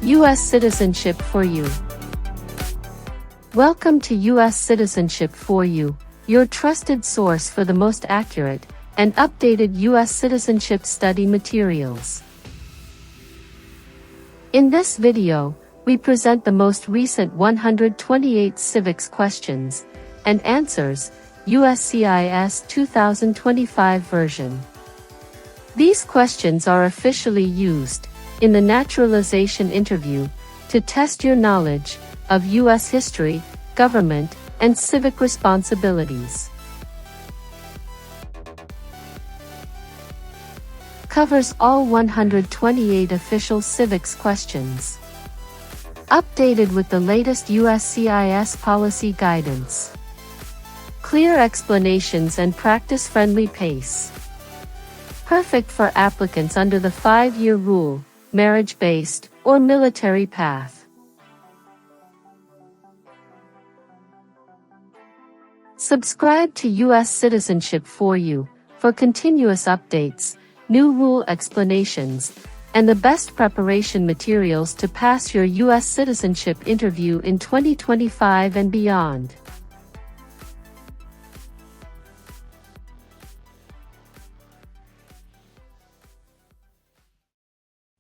U.S. Citizenship for You. Welcome to U.S. Citizenship for You, your trusted source for the most accurate and updated U.S. citizenship study materials. In this video, we present the most recent 128 civics questions and answers, USCIS 2025 version. These questions are officially used in the naturalization interview to test your knowledge of U.S. history, government, and civic responsibilities. Covers all 128 official civics questions. Updated with the latest USCIS policy guidance. Clear explanations and practice-friendly pace. Perfect for applicants under the 5-year rule, marriage-based, or military path. Subscribe to U.S. Citizenship for You for continuous updates, new rule explanations, and the best preparation materials to pass your U.S. citizenship interview in 2025 and beyond.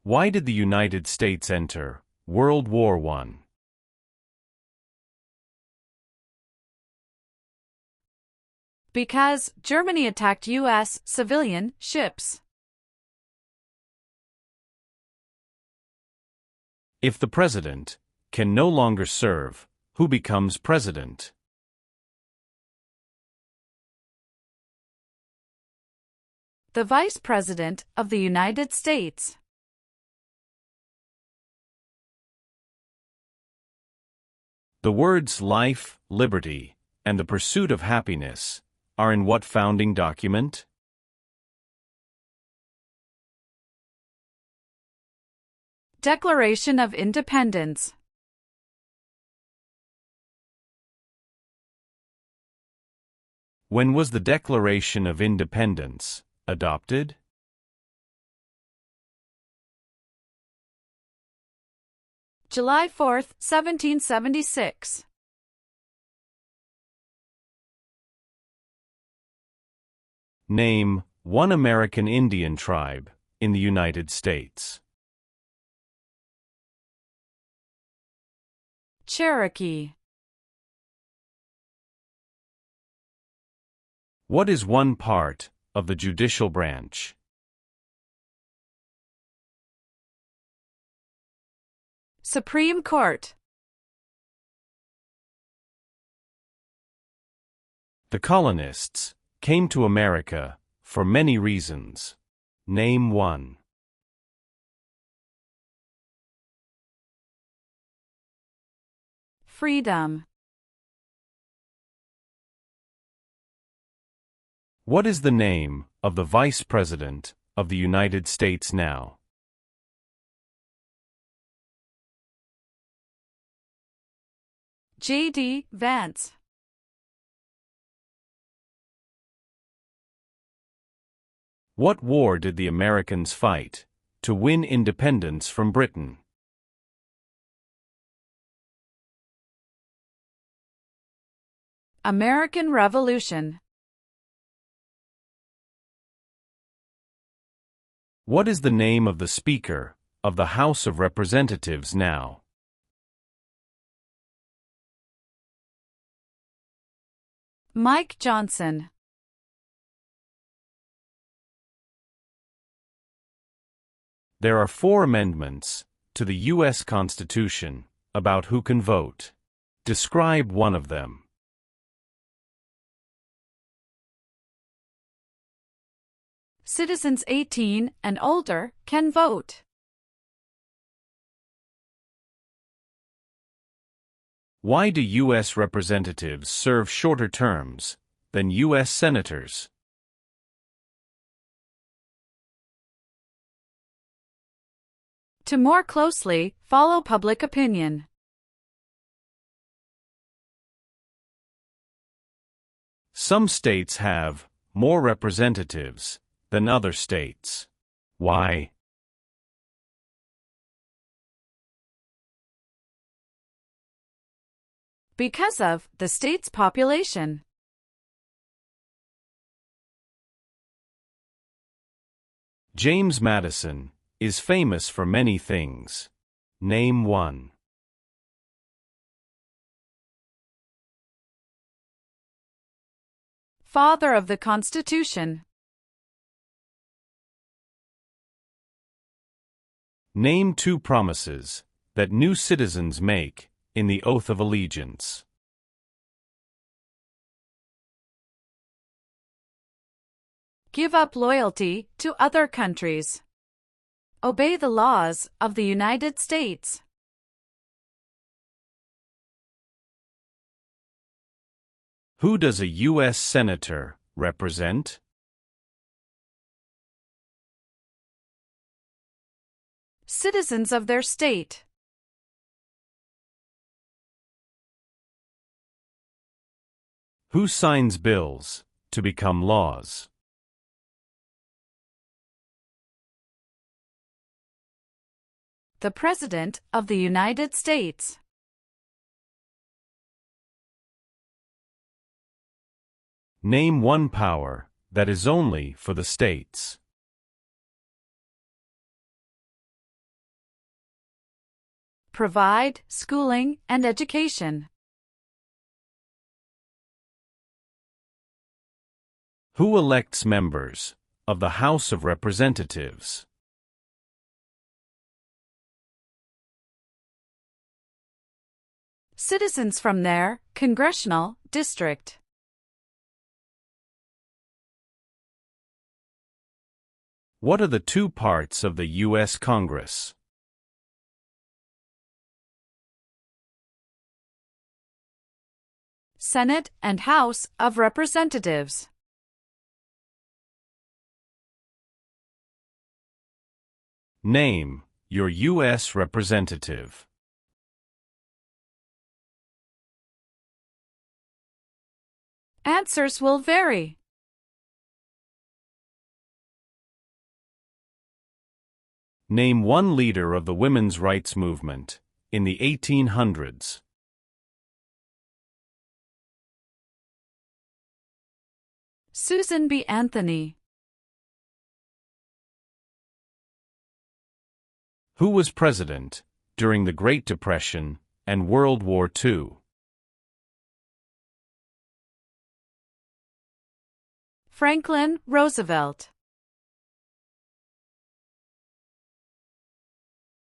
Why did the United States enter World War I? Because Germany attacked U.S. civilian ships. If the president can no longer serve, who becomes president? The Vice President of the United States. The words life, liberty, and the pursuit of happiness are in what founding document? Declaration of Independence. When was the Declaration of Independence adopted? July 4, 1776. Name one American Indian tribe in the United States. Cherokee. What is one part of the judicial branch? Supreme Court. The colonists came to America for many reasons. Name one. Freedom. What is the name of the Vice President of the United States now? J.D. Vance. What war did the Americans fight to win independence from Britain? American Revolution. What is the name of the Speaker of the House of Representatives now? Mike Johnson. There are 4 amendments to the U.S. Constitution about who can vote. Describe one of them. Citizens 18 and older can vote. Why do U.S. representatives serve shorter terms than U.S. senators? To more closely follow public opinion. Some states have more representatives than other states. Why? Because of the state's population. James Madison is famous for many things. Name one. Father of the Constitution. Name two promises that new citizens make in the oath of allegiance. Give up loyalty to other countries. Obey the laws of the United States. Who does a U.S. Senator represent? Citizens of their state. Who signs bills to become laws? The President of the United States. Name one power that is only for the states. Provide schooling and education. Who elects members of the House of Representatives? Citizens from their congressional district. What are the two parts of the U.S. Congress? Senate and House of Representatives. Name your U.S. representative. Answers will vary. Name one leader of the women's rights movement in the 1800s. Susan B. Anthony. Who was president during the Great Depression and World War II? Franklin Roosevelt.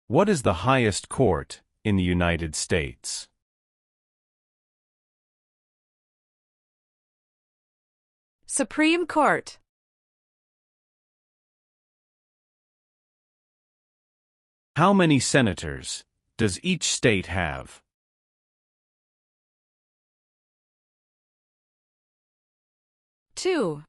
What is the highest court in the United States? Supreme Court. How many senators does each state have? Two.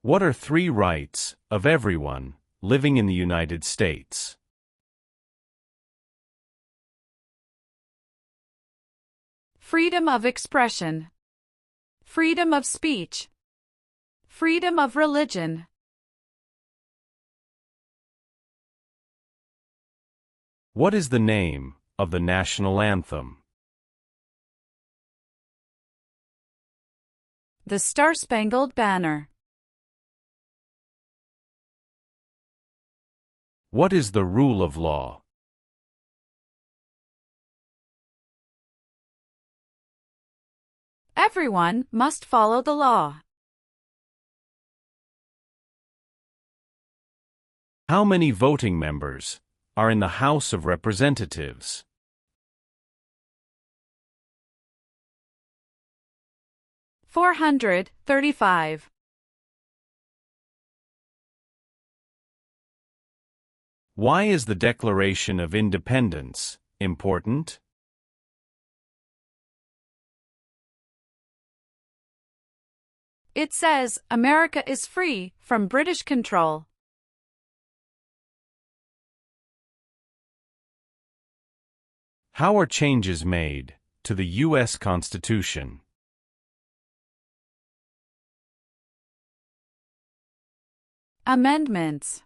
What are three rights of everyone living in the United States? Freedom of expression. Freedom of speech. Freedom of religion. What is the name of the national anthem? The Star-Spangled Banner. What is the rule of law? Everyone must follow the law. How many voting members are in the House of Representatives? 435. Why is the Declaration of Independence important? It says America is free from British control. How are changes made to the U.S. Constitution? Amendments.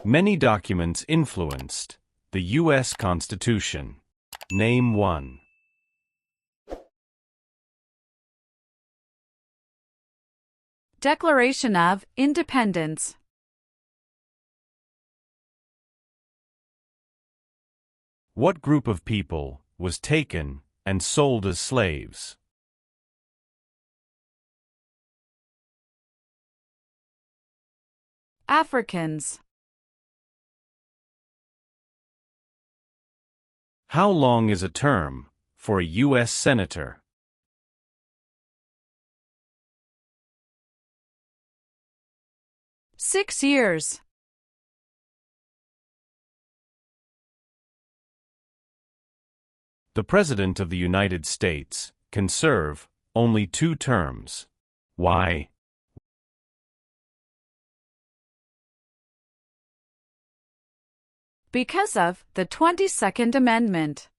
Many documents influenced the U.S. Constitution. Name one. Declaration of Independence. What group of people was taken and sold as slaves? Africans. How long is a term for a U.S. Senator? Six years. The President of the United States can serve only 2 terms. Why? Because of the 22nd Amendment.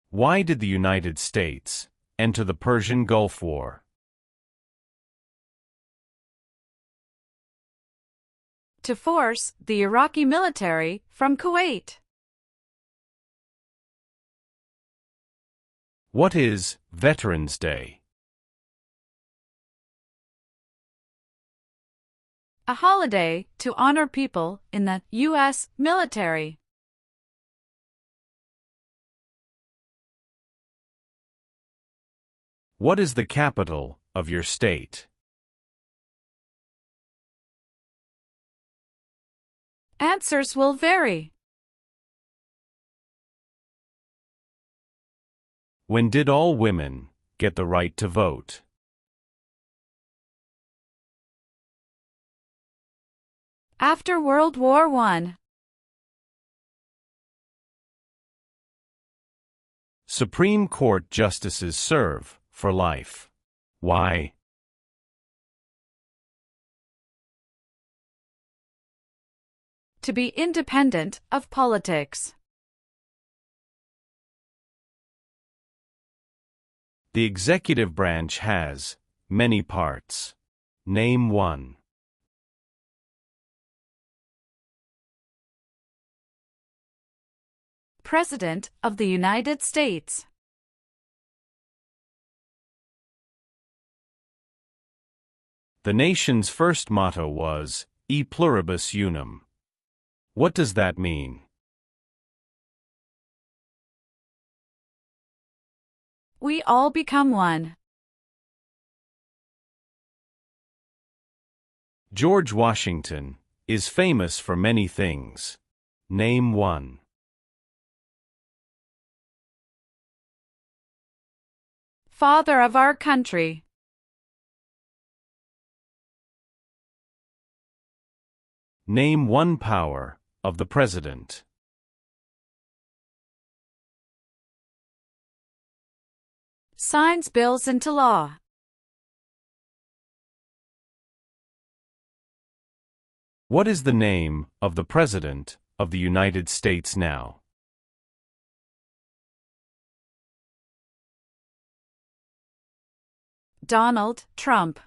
Why did the United States enter the Persian Gulf War? To force the Iraqi military from Kuwait. What is Veterans Day? A holiday to honor people in the U.S. military. What is the capital of your state? Answers will vary. When did all women get the right to vote? After World War I. Supreme Court justices serve for life. Why? To be independent of politics. The executive branch has many parts. Name one. President of the United States. The nation's first motto was E pluribus unum. What does that mean? We all become one. George Washington is famous for many things. Name one. Father of our country. Name one power of the president. Signs bills into law. What is the name of the President of the United States now? Donald Trump.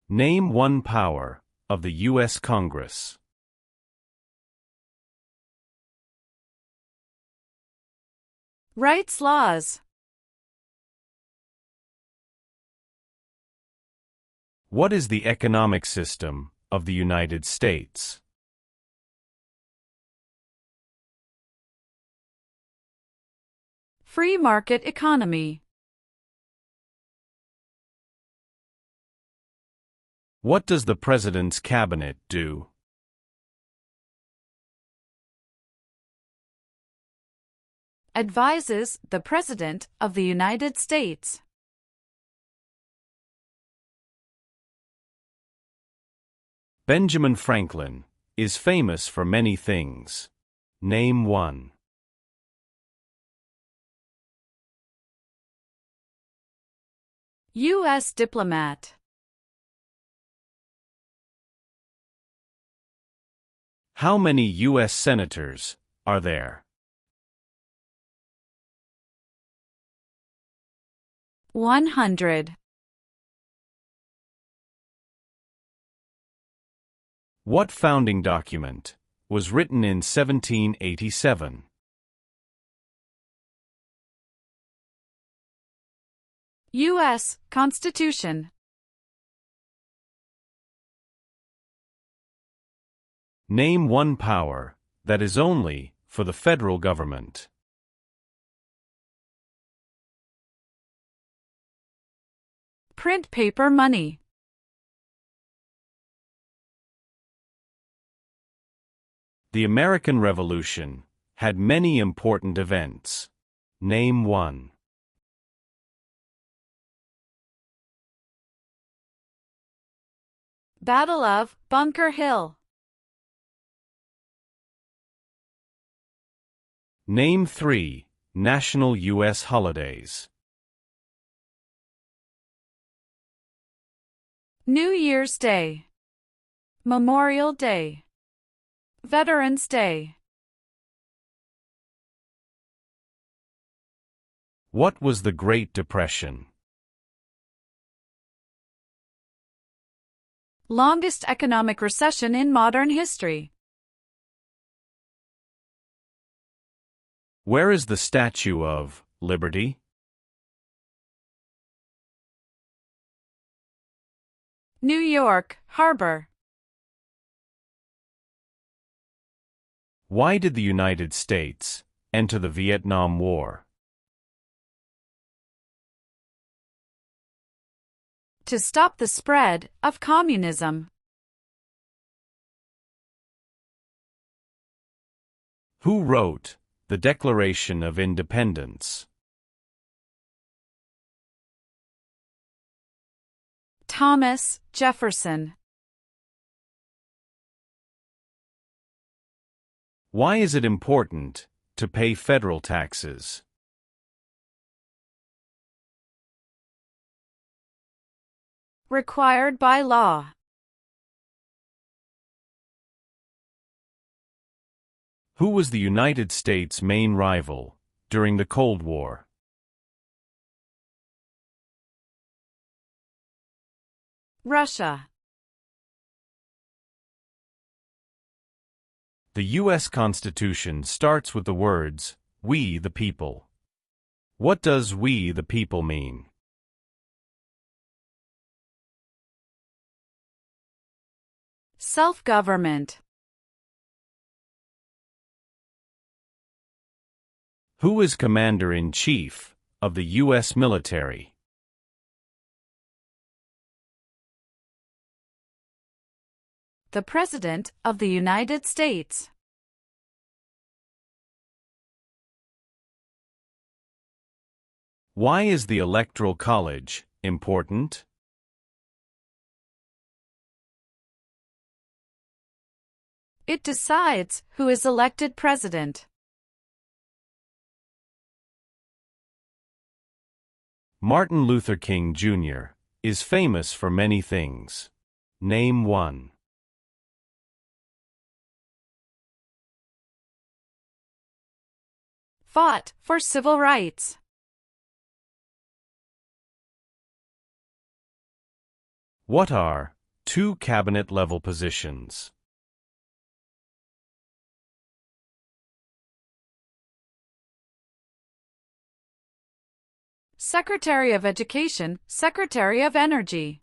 Name one power of the U.S. Congress. Rights laws. What is the economic system of the United States? Free market economy. What does the President's cabinet do? Advises the President of the United States. Benjamin Franklin is famous for many things. Name one. U.S. diplomat. How many U.S. senators are there? 100. What founding document was written in 1787? U.S. Constitution. Name one power that is only for the federal government. Print paper money. The American Revolution had many important events. Name one. Battle of Bunker Hill. Name three national U.S. holidays. New Year's Day. Memorial Day. Veterans Day. What was the Great Depression? Longest economic recession in modern history. Where is the Statue of Liberty? New York Harbor. Why did the United States enter the Vietnam War? To stop the spread of communism. Who wrote the Declaration of Independence? Thomas Jefferson. Why is it important to pay federal taxes? Required by law. Who was the United States' main rival during the Cold War? Russia. The U.S. Constitution starts with the words, "We the people." What does "we the people" mean? Self-government. Who is Commander-in-Chief of the U.S. military? The President of the United States. Why is the Electoral College important? It decides who is elected president. Martin Luther King Jr. is famous for many things. Name one. Fought for civil rights. What are two cabinet-level positions? Secretary of Education, Secretary of Energy.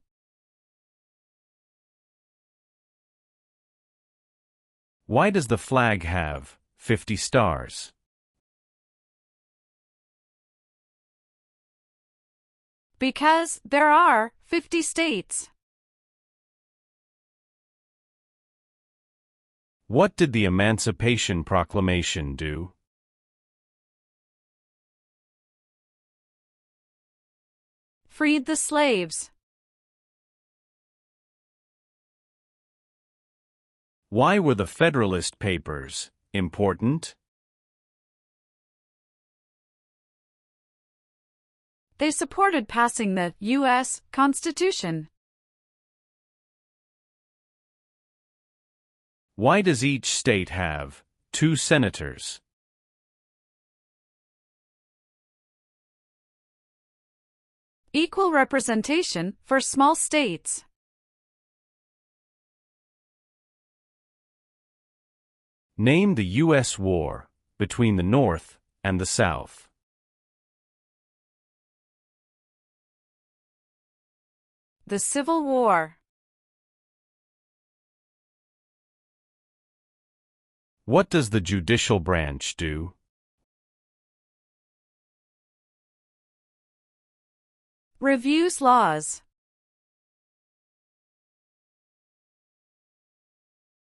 Why does the flag have 50 stars? Because there are 50 states. What did the Emancipation Proclamation do? Freed the slaves. Why were the Federalist Papers important? They supported passing the U.S. Constitution. Why does each state have 2 senators? Equal representation for small states. Name the U.S. war between the North and the South. The Civil War. What does the judicial branch do? Reviews laws.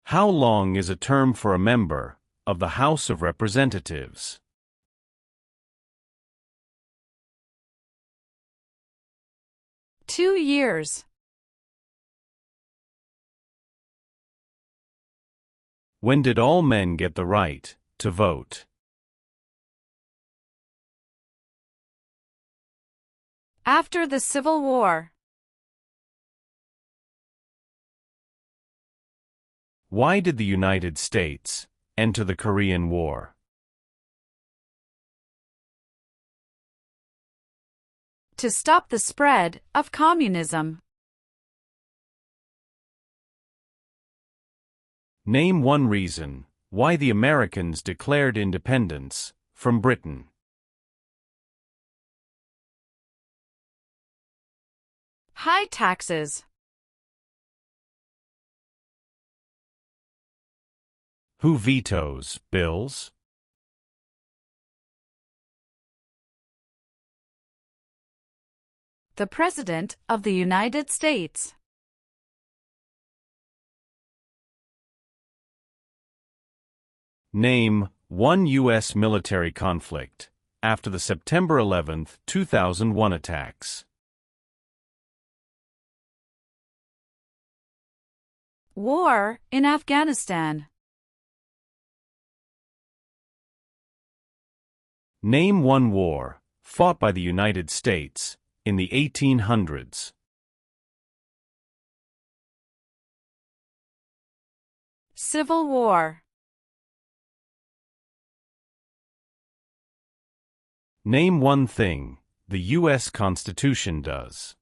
How long is a term for a member of the House of Representatives? Two years. When did all men get the right to vote? After the Civil War. Why did the United States enter the Korean War? To stop the spread of communism. Name one reason why the Americans declared independence from Britain. High taxes. Who vetoes bills? The President of the United States. Name one U.S. military conflict after the September 11, 2001 attacks. War in Afghanistan. Name one war fought by the United States in the 1800s. Civil War. Name one thing the U.S. Constitution does.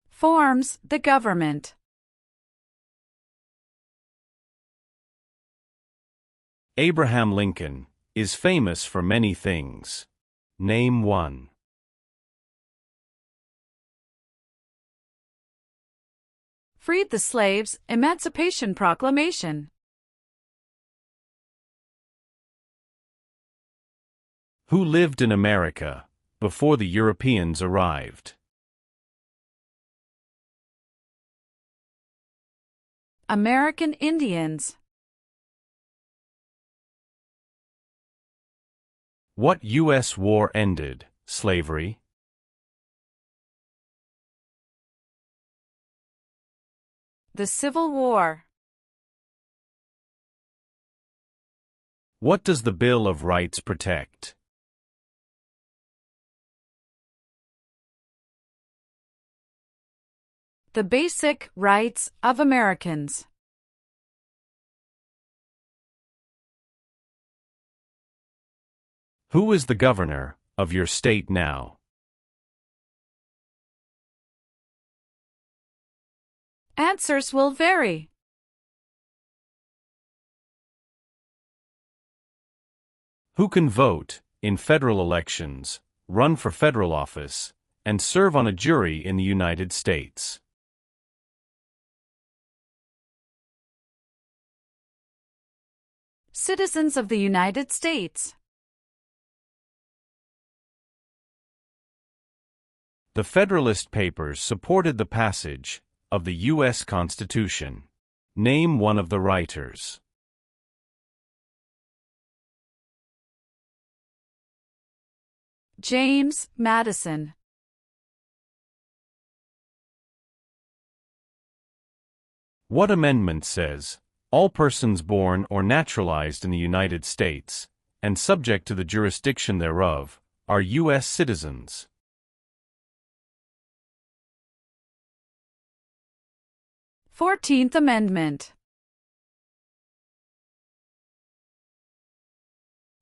Forms the government. Abraham Lincoln is famous for many things. Name one. Freed the slaves. Emancipation Proclamation. Who lived in America before the Europeans arrived? American Indians. What U.S. war ended slavery? The Civil War. What does the Bill of Rights protect? The basic rights of Americans. Who is the governor of your state now? Answers will vary. Who can vote in federal elections, run for federal office, and serve on a jury in the United States? Citizens of the United States. The Federalist Papers supported the passage of the U.S. Constitution. Name one of the writers. James Madison. What amendment says, all persons born or naturalized in the United States, and subject to the jurisdiction thereof, are U.S. citizens? 14th. Amendment.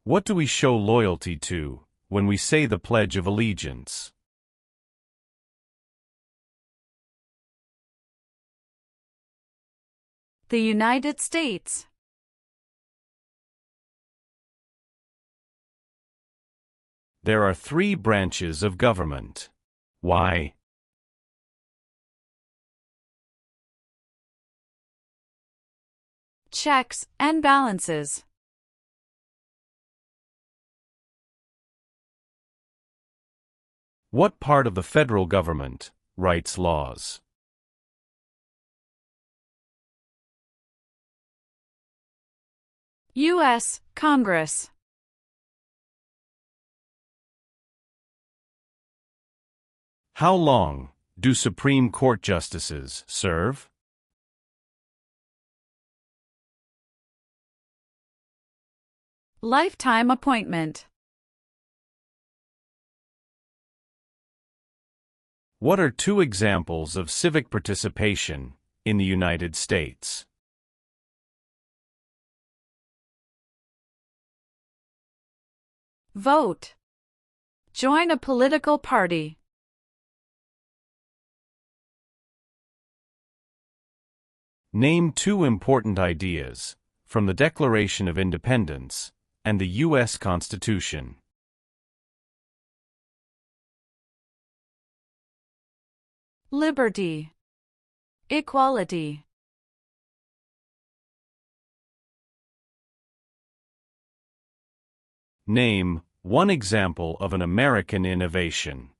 What do we show loyalty to when we say the Pledge of Allegiance? The United States. There are 3 branches of government. Why? Checks and balances. What part of the federal government writes laws? U.S. Congress. How long do Supreme Court justices serve? Lifetime appointment. What are 2 examples of civic participation in the United States? Vote. Join a political party. Name 2 important ideas from the Declaration of Independence and the U.S. Constitution. Liberty. Equality. Name 1 example of an American innovation.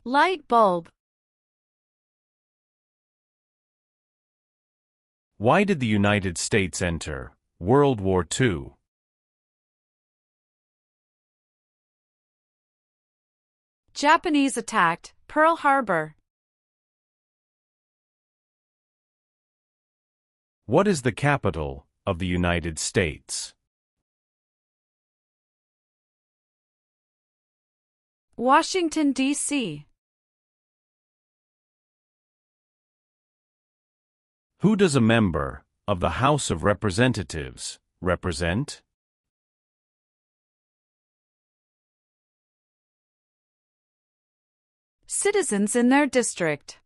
Light bulb. Why did the United States enter World War II? Japanese attacked Pearl Harbor. What is the capital of the United States? Washington, D.C. Who does a member of the House of Representatives represent? Citizens in their district.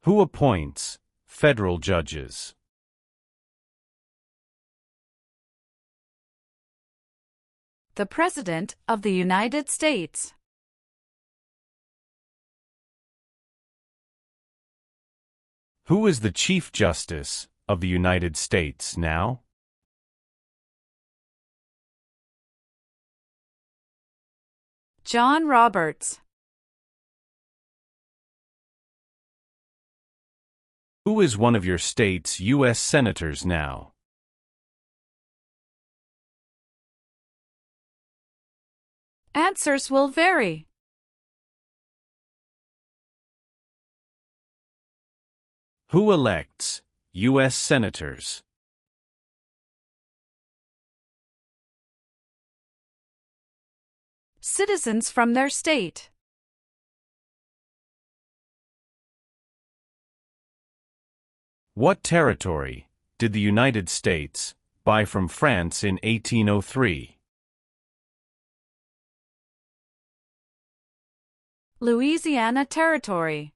Who appoints federal judges? The President of the United States. Who is the Chief Justice of the United States now? John Roberts. Who is one of your state's U.S. senators now? Answers will vary. Who elects U.S. senators? Citizens from their state. What territory did the United States buy from France in 1803? Louisiana Territory.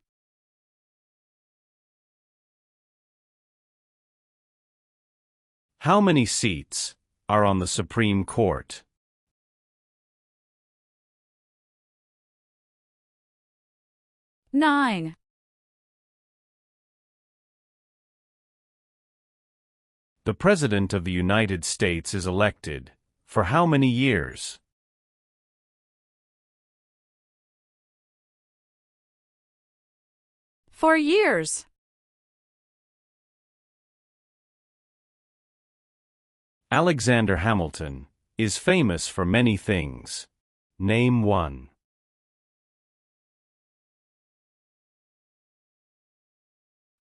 How many seats are on the Supreme Court? Nine. The President of the United States is elected for how many years? For years. Alexander Hamilton is famous for many things. Name 1.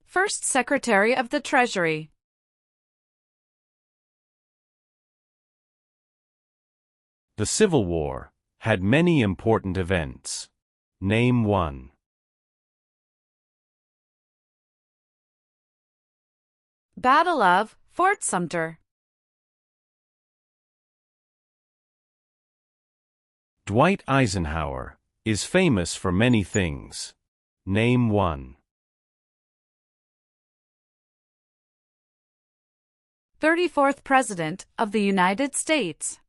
First Secretary of the Treasury. The Civil War had many important events. Name 1. Battle of Fort Sumter. Dwight Eisenhower is famous for many things. Name one. 34th President of the United States.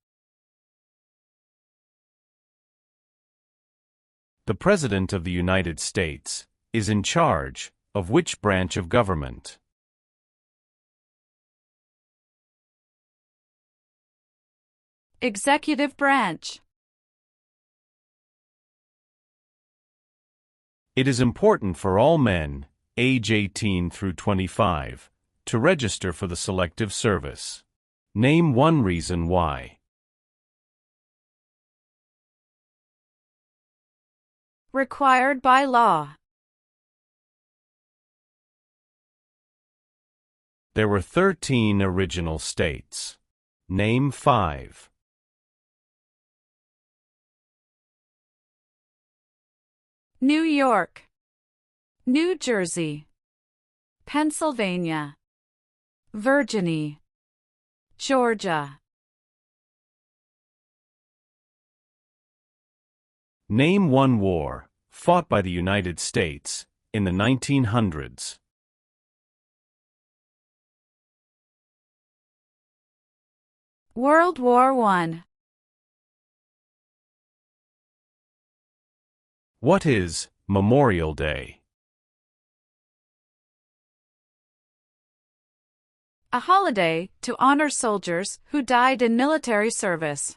The President of the United States is in charge of which branch of government? Executive branch. It is important for all men, age 18 through 25, to register for the Selective Service. Name one reason why. Required by law. There were 13 original states. Name 5. New York, New Jersey, Pennsylvania, Virginia, Georgia. Name one war fought by the United States in the 1900s. World War I. What is Memorial Day? A holiday to honor soldiers who died in military service.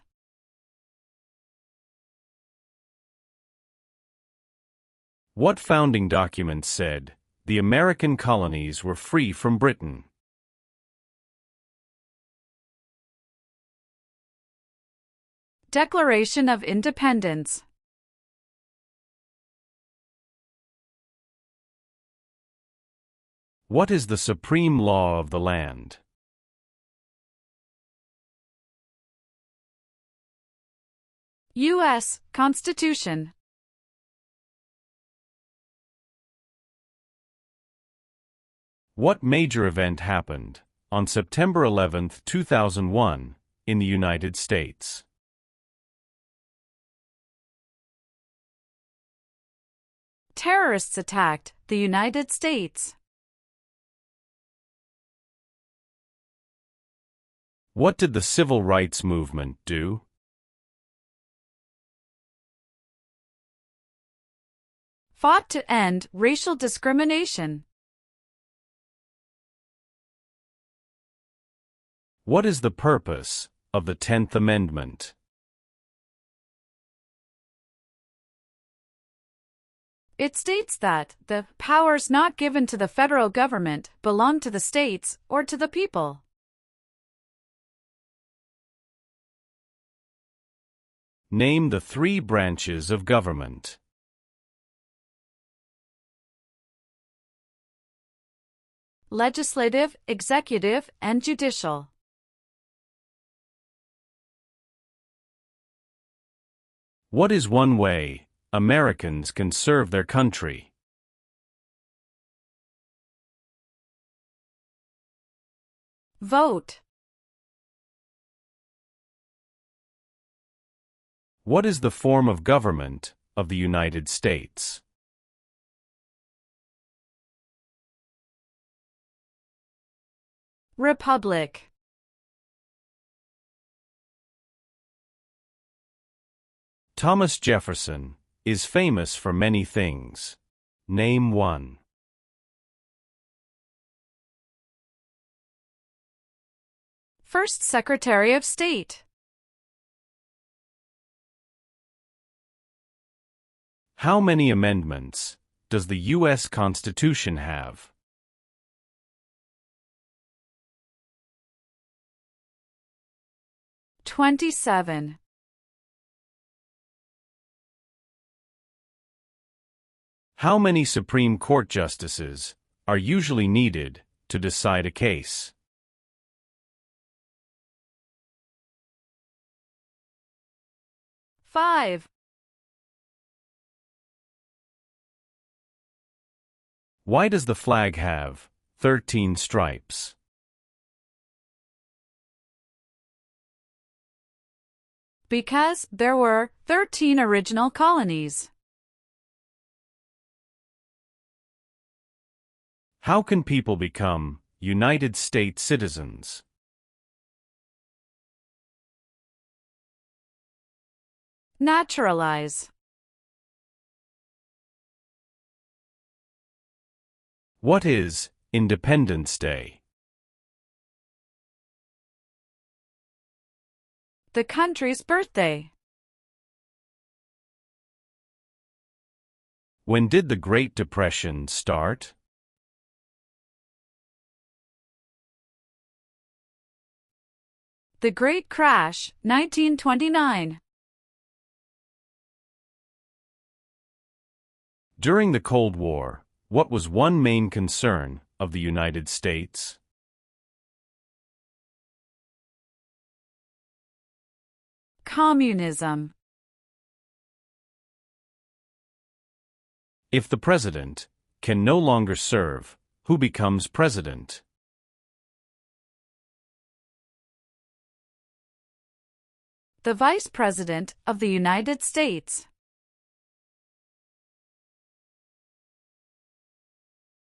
What founding document said the American colonies were free from Britain? Declaration of Independence. What is the supreme law of the land? U.S. Constitution. What major event happened on September 11, 2001, in the United States? Terrorists attacked the United States. What did the Civil Rights Movement do? Fought to end racial discrimination. What is the purpose of the 10th Amendment? It states that the powers not given to the federal government belong to the states or to the people. Name the 3 branches of government. Legislative, executive, and judicial. What is one way Americans can serve their country? Vote. What is the form of government of the United States? Republic. Thomas Jefferson is famous for many things. Name one. First Secretary of State. How many amendments does the U.S. Constitution have? $27. How many Supreme Court justices are usually needed to decide a case? 5. Why does the flag have 13 stripes? Because there were 13 original colonies. How can people become United States citizens? Naturalize. What is Independence Day? The country's birthday. When did the Great Depression start? The Great Crash, 1929. During the Cold War, what was one main concern of the United States? Communism. If the president can no longer serve, who becomes president? The Vice President of the United States.